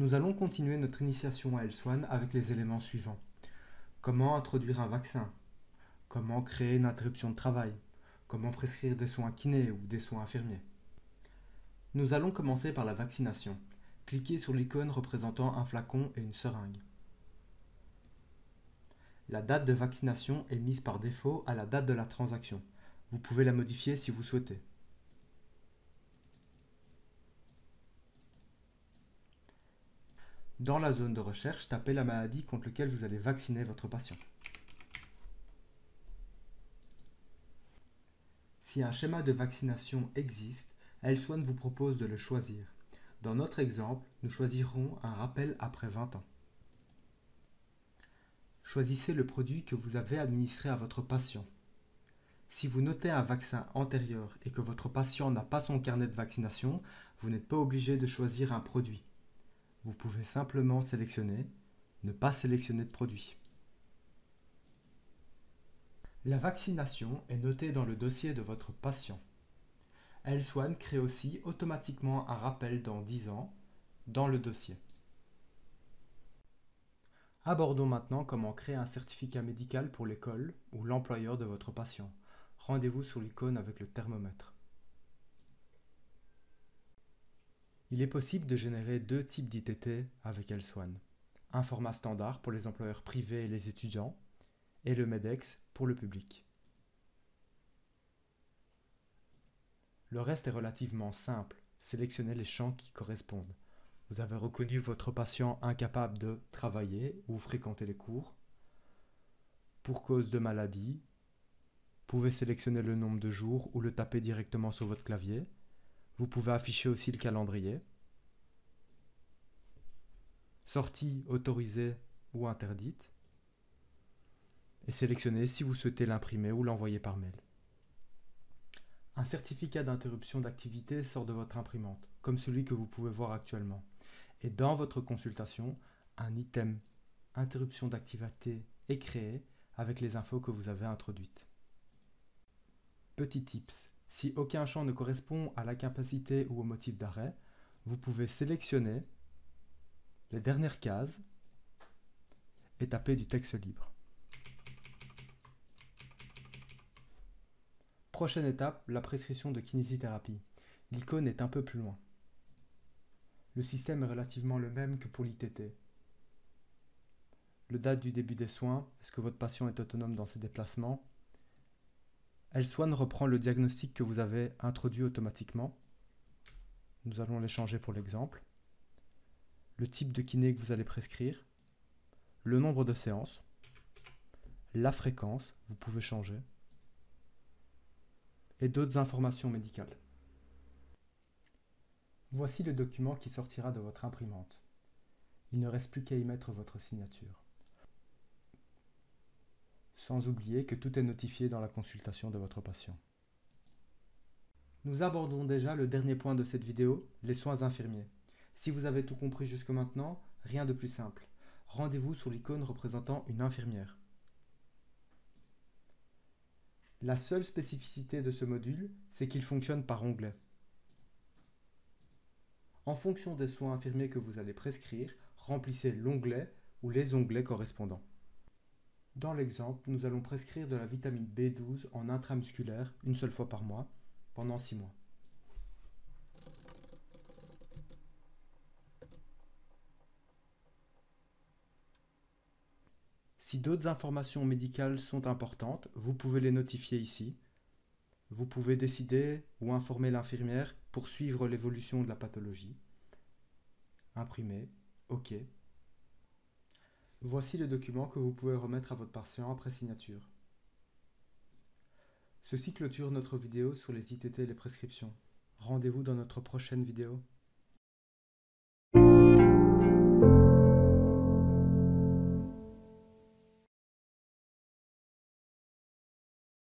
Nous allons continuer notre initiation à L-SWAN avec les éléments suivants. Comment introduire un vaccin? Comment créer une interruption de travail? Comment prescrire des soins kinés ou des soins infirmiers? Nous allons commencer par la vaccination. Cliquez sur l'icône représentant un flacon et une seringue. La date de vaccination est mise par défaut à la date de la transaction. Vous pouvez la modifier si vous souhaitez. Dans la zone de recherche, tapez la maladie contre laquelle vous allez vacciner votre patient. Si un schéma de vaccination existe, L-SWAN vous propose de le choisir. Dans notre exemple, nous choisirons un rappel après 20 ans. Choisissez le produit que vous avez administré à votre patient. Si vous notez un vaccin antérieur et que votre patient n'a pas son carnet de vaccination, vous n'êtes pas obligé de choisir un produit. Vous pouvez simplement sélectionner « Ne pas sélectionner de produit ». La vaccination est notée dans le dossier de votre patient. L-SWAN crée aussi automatiquement un rappel dans 10 ans dans le dossier. Abordons maintenant comment créer un certificat médical pour l'école ou l'employeur de votre patient. Rendez-vous sur l'icône avec le thermomètre. Il est possible de générer deux types d'ITT avec L-SWAN. Un format standard pour les employeurs privés et les étudiants, et le MEDEX pour le public. Le reste est relativement simple. Sélectionnez les champs qui correspondent. Vous avez reconnu votre patient incapable de travailler ou fréquenter les cours. Pour cause de maladie, vous pouvez sélectionner le nombre de jours ou le taper directement sur votre clavier. Vous pouvez afficher aussi le calendrier. Sortie autorisée ou interdite. Et sélectionnez si vous souhaitez l'imprimer ou l'envoyer par mail. Un certificat d'interruption d'activité sort de votre imprimante, comme celui que vous pouvez voir actuellement. Et dans votre consultation, un item interruption d'activité est créé avec les infos que vous avez introduites. Petit tips, si aucun champ ne correspond à l'incapacité ou au motif d'arrêt, vous pouvez sélectionner les dernières cases et taper du texte libre. Prochaine étape, la prescription de kinésithérapie. L'icône est un peu plus loin. Le système est relativement le même que pour l'ITT. Le date du début des soins, est-ce que votre patient est autonome dans ses déplacements? L-SWAN reprend le diagnostic que vous avez introduit automatiquement. Nous allons les changer pour l'exemple. Le type de kiné que vous allez prescrire, le nombre de séances, la fréquence, vous pouvez changer, et d'autres informations médicales. Voici le document qui sortira de votre imprimante. Il ne reste plus qu'à y mettre votre signature. Sans oublier que tout est notifié dans la consultation de votre patient. Nous abordons déjà le dernier point de cette vidéo, les soins infirmiers. Si vous avez tout compris jusque maintenant, rien de plus simple. Rendez-vous sur l'icône représentant une infirmière. La seule spécificité de ce module, c'est qu'il fonctionne par onglet. En fonction des soins infirmiers que vous allez prescrire, remplissez l'onglet ou les onglets correspondants. Dans l'exemple, nous allons prescrire de la vitamine B12 en intramusculaire une seule fois par mois, pendant 6 mois. Si d'autres informations médicales sont importantes, vous pouvez les notifier ici. Vous pouvez décider ou informer l'infirmière pour suivre l'évolution de la pathologie. Imprimer, OK. Voici le document que vous pouvez remettre à votre patient après signature. Ceci clôture notre vidéo sur les ITT et les prescriptions. Rendez-vous dans notre prochaine vidéo.